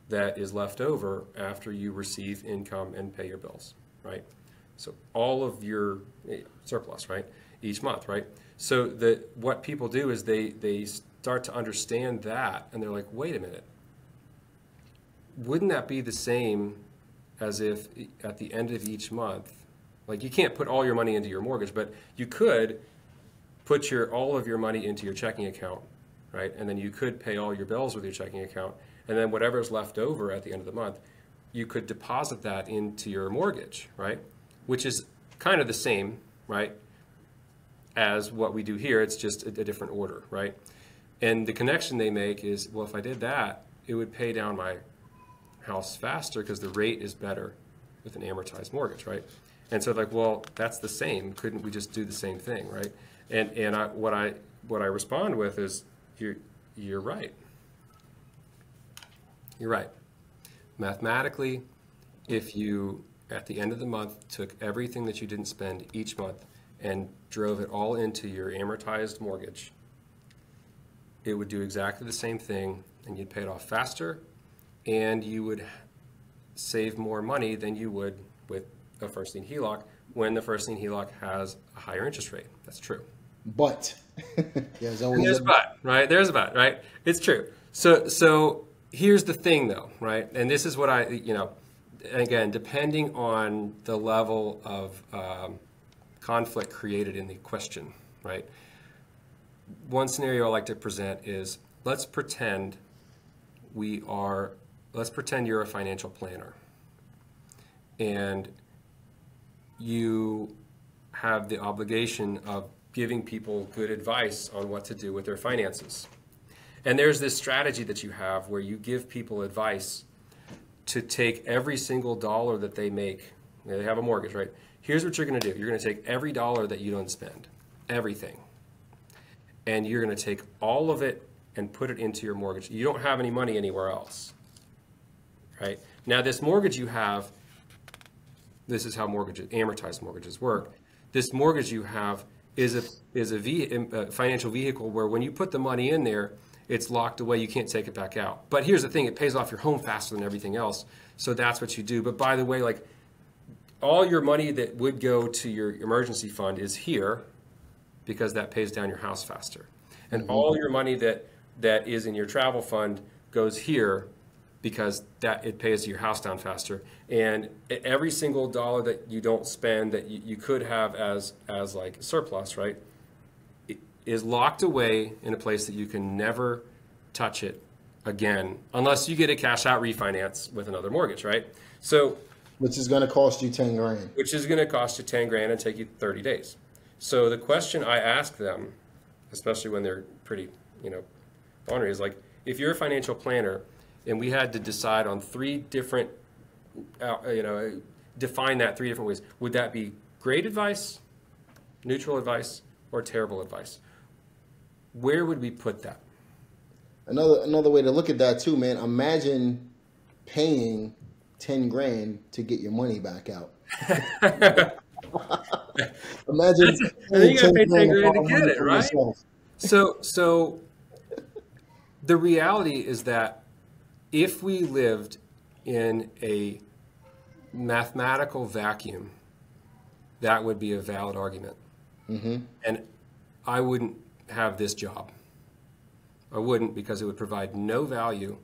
that is left over after you receive income and pay your bills, right? So all of your surplus, right, each month, right? So what people do is they start to understand that, and they're like, wait a minute, wouldn't that be the same as if at the end of each month, like, you can't put all your money into your mortgage, but you could put all of your money into your checking account, right? And then you could pay all your bills with your checking account, and then whatever's left over at the end of the month, you could deposit that into your mortgage, right? Which is kind of the same, right, as what we do here. It's just a different order, right? And the connection they make is, well, if I did that, it would pay down my house faster because the rate is better with an amortized mortgage, right? And so, like, well, that's the same. Couldn't we just do the same thing, right? And what I respond with is, you're right. You're right. Mathematically, if you at the end of the month took everything that you didn't spend each month and drove it all into your amortized mortgage, it would do exactly the same thing, and you'd pay it off faster, and you would save more money than you would with a first lien HELOC when the first lien HELOC has a higher interest rate. That's true. But there's always a but, right? There's a but, right? It's true. So here's the thing, though, right? And this is what again, depending on the level of conflict created in the question, right? One scenario I like to present is, let's pretend you're a financial planner, and you have the obligation of giving people good advice on what to do with their finances. And there's this strategy that you have where you give people advice to take every single dollar that they make. They have a mortgage, right? Here's what you're going to do. You're going to take every dollar that you don't spend, everything, and you're going to take all of it and put it into your mortgage. You don't have any money anywhere else, right? Now, this mortgage you have, this is how amortized mortgages work. This mortgage you have is a financial vehicle where when you put the money in there, it's locked away. You can't take it back out. But here's the thing: it pays off your home faster than everything else. So that's what you do. But by the way, like, all your money that would go to your emergency fund is here because that pays down your house faster. And all your money that is in your travel fund goes here because it pays your house down faster. And every single dollar that you don't spend that you could have as like surplus, right? is locked away in a place that you can never touch it again, unless you get a cash out refinance with another mortgage, right? So, Which is going to cost you 10 grand. which is going to cost you 10 grand and take you 30 days. So the question I ask them, especially when they're pretty, ornery, is like, if you're a financial planner and we had to decide on three different, define that three different ways, would that be great advice, neutral advice, or terrible advice? Where would we put that? Another way to look at that too, man. Imagine paying 10 grand to get your money back out. Imagine then you gotta pay 10 grand to borrow get money it, from right? yourself. So the reality is that if we lived in a mathematical vacuum, that would be a valid argument. And I wouldn't have this job. I wouldn't, because it would provide no value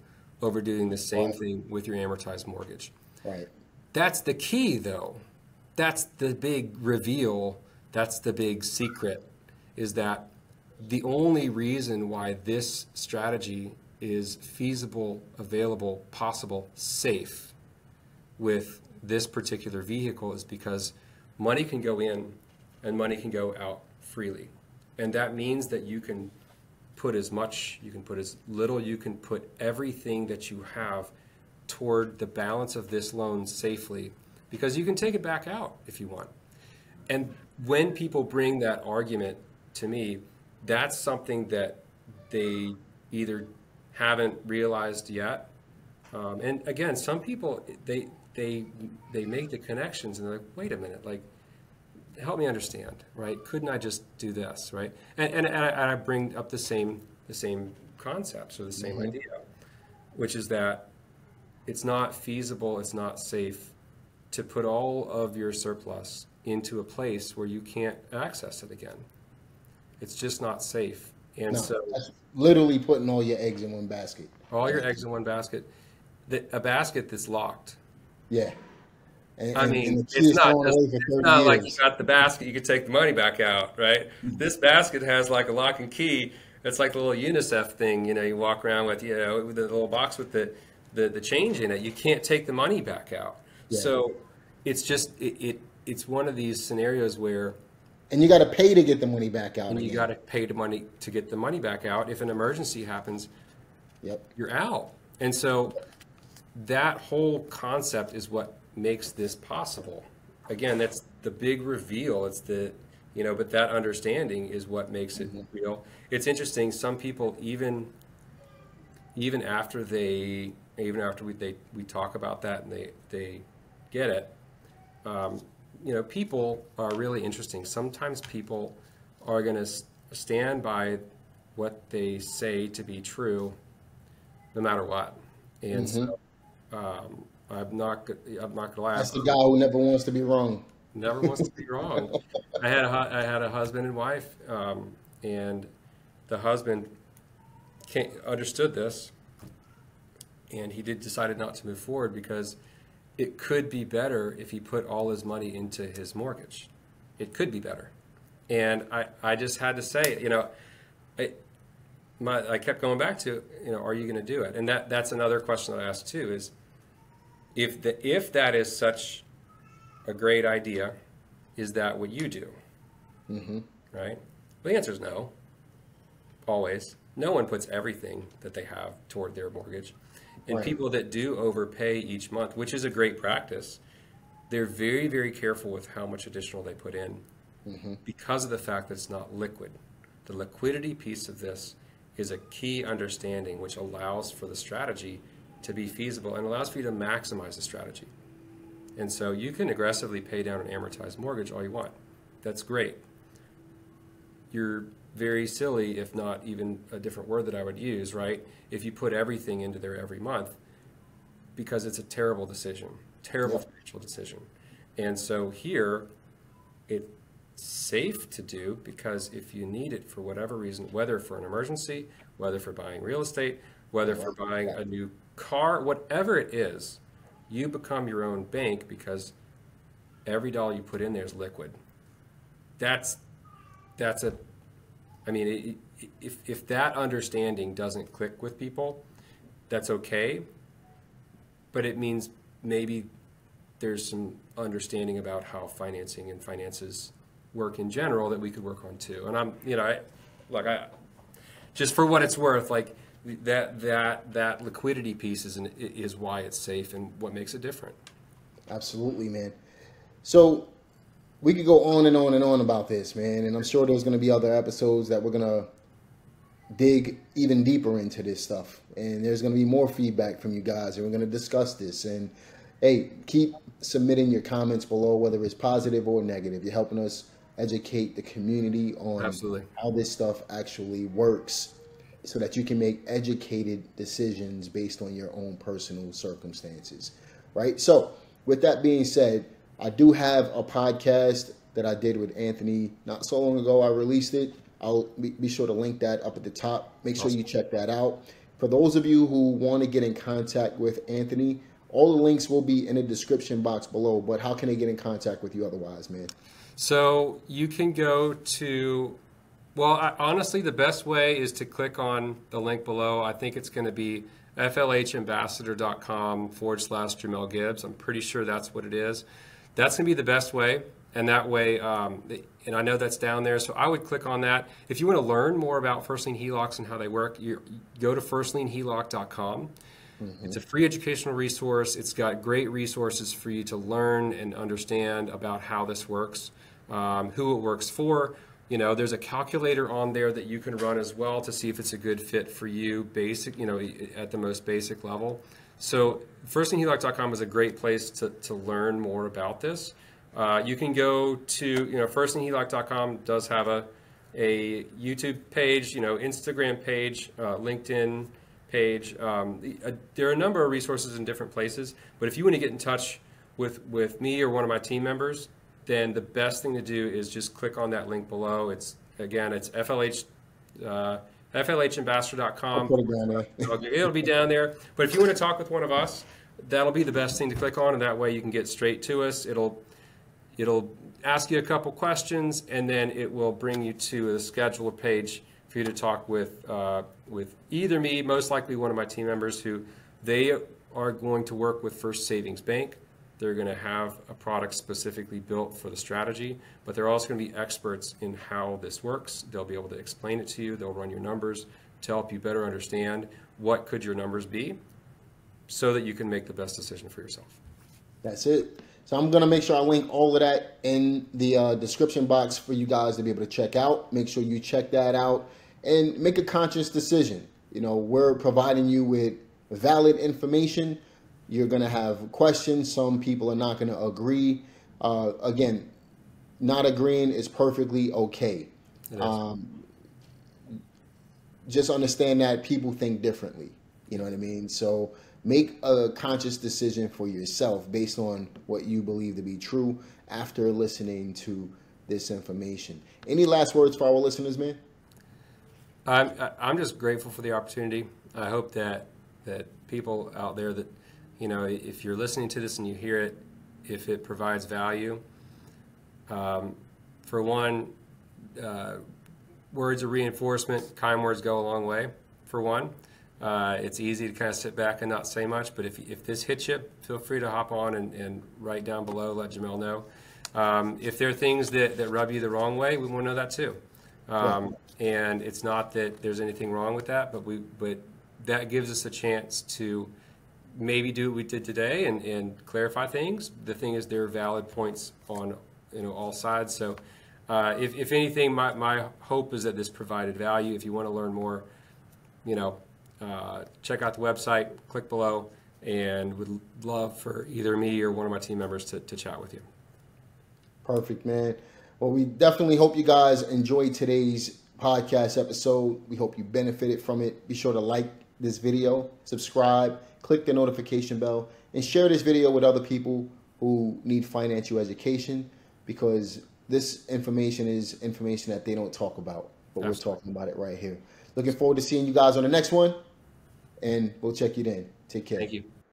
over doing the same thing with your amortized mortgage. Right. That's the key, though. That's the big reveal. That's the big secret, is that the only reason why this strategy is feasible, available, possible, safe with this particular vehicle is because money can go in and money can go out freely. And that means that you can put as much, you can put as little, you can put everything that you have toward the balance of this loan safely, because you can take it back out if you want. And when people bring that argument to me, that's something that they either haven't realized yet. And again, some people, they make the connections and they're like, wait a minute, like, help me understand, right? Couldn't I just do this, right? And I bring up the same concepts or the same idea, which is that it's not feasible, it's not safe to put all of your surplus into a place where you can't access it again. It's just not safe. And No, so that's literally putting all your eggs in one basket. all your eggs in one basket, a basket that's locked. Yeah. I mean, the key it's is not thrown just, away for it's 30 not like you years. got the basket, you can take the money back out, right? This basket has like a lock and key. It's like the little UNICEF thing, you walk around with, with the little box with the change in it. You can't take the money back out. Yeah. So it's just, it's one of these scenarios where And you got to pay to get the money back out. you again. got to pay the money to get the money back out. If an emergency happens, Yep. you're out. And so that whole concept is what makes this possible. Again, that's the big reveal. It's the, but that understanding is what makes it real. It's interesting. Some people, even after we talk about that and they get it, people are really interesting. Sometimes people are going to stand by what they say to be true, no matter what. And so I'm not gonna lie. That's the guy who never wants to be wrong. Never wants to be wrong. I had a husband and wife, and the husband understood this, and he decided not to move forward because it could be better if he put all his money into his mortgage. It could be better, and I just had to say, I kept going back to, are you going to do it? And that's another question that I asked too, is if that is such a great idea, is that what you do? Right? The answer is no. Always. No one puts everything that they have toward their mortgage. And Right. people that do overpay each month, which is a great practice, they're very, very careful with how much additional they put in because of the fact that it's not liquid. The liquidity piece of this is a key understanding which allows for the strategy to be feasible and allows for you to maximize the strategy. And so you can aggressively pay down an amortized mortgage all you want. That's great. You're very silly, if not even a different word that I would use, right? If you put everything into there every month, because it's a terrible decision, terrible financial decision. And so here, it's safe to do because if you need it for whatever reason, whether for an emergency, whether for buying real estate, whether for buying a new car, whatever it is, you become your own bank because every dollar you put in there is liquid. That's a I mean, if that understanding doesn't click with people, that's okay, but it means maybe there's some understanding about how financing and finances work in general that we could work on too. And I'm, you know, I just for what it's worth, like that liquidity piece is why it's safe and what makes it different. Absolutely, man. So we could go on and on and on about this, man. And I'm sure there's going to be other episodes that we're going to dig even deeper into this stuff. And there's going to be more feedback from you guys, and we're going to discuss this. And hey, keep submitting your comments below, whether it's positive or negative. You're helping us educate the community on Absolutely. how this stuff actually works, so that you can make educated decisions based on your own personal circumstances, right? So with that being said, I do have a podcast that I did with Anthony not so long ago. I released it. I'll be sure to link that up at the top. Make sure you check that out. For those of you who want to get in contact with Anthony, all the links will be in the description box below. But how can they get in contact with you otherwise, man? So you can go to, well, honestly, the best way is to click on the link below. I think it's going to be flhambassador.com/Jamel Gibbs. I'm pretty sure that's what it is. That's going to be the best way. And that way, and I know that's down there, so I would click on that. If you want to learn more about first lien HELOCs and how they work, you go to firstlienheloc.com. Mm-hmm. It's a free educational resource. It's got great resources for you to learn and understand about how this works, who it works for. You know, there's a calculator on there that you can run as well to see if it's a good fit for you, basic, you know, at the most basic level. So firstlienheloc.com is a great place to learn more about this. You can go to, you know, firstlienheloc.com does have a YouTube page, you know, Instagram page, LinkedIn page. There are a number of resources in different places, but if you want to get in touch with me or one of my team members, then the best thing to do is just click on that link below. It's flhambassador.com. Put it down there. It'll be down there. But if you want to talk with one of us, that'll be the best thing to click on, and that way you can get straight to us. It'll ask you a couple questions, and then it will bring you to the scheduler page for you to talk with either me, most likely one of my team members, who they are going to work with First Savings Bank. They're going to have a product specifically built for the strategy, but they're also going to be experts in how this works. They'll be able to explain it to you. They'll run your numbers to help you better understand what could your numbers be so that you can make the best decision for yourself. That's it. So I'm going to make sure I link all of that in the description box for you guys to be able to check out. Make sure you check that out and make a conscious decision. You know, we're providing you with valid information. You're going to have questions. Some people are not going to agree. Again, not agreeing is perfectly okay. Just understand that people think differently. You know what I mean? So make a conscious decision for yourself based on what you believe to be true after listening to this information. Any last words for our listeners, man? I'm just grateful for the opportunity. I hope that people out there that, you know, if you're listening to this and you hear it, if it provides value, for one, words of reinforcement, kind words go a long way, for one. It's easy to kind of sit back and not say much, but if this hits you, feel free to hop on and write down below, let Jamel know. If there are things that rub you the wrong way, we want to know that too. And it's not that there's anything wrong with that, but that gives us a chance to maybe do what we did today and clarify things. The thing is, there are valid points on, you know, all sides. So if anything, my hope is that this provided value. If you want to learn more, you know, check out the website, click below, and would love for either me or one of my team members to chat with you. Perfect, man. Well, we definitely hope you guys enjoyed today's podcast episode. We hope you benefited from it. Be sure to like this video, subscribe, click the notification bell, and share this video with other people who need financial education, because this information is information that they don't talk about, but Absolutely. We're talking about it right here. Looking forward to seeing you guys on the next one, and we'll check you then. Take care. Thank you.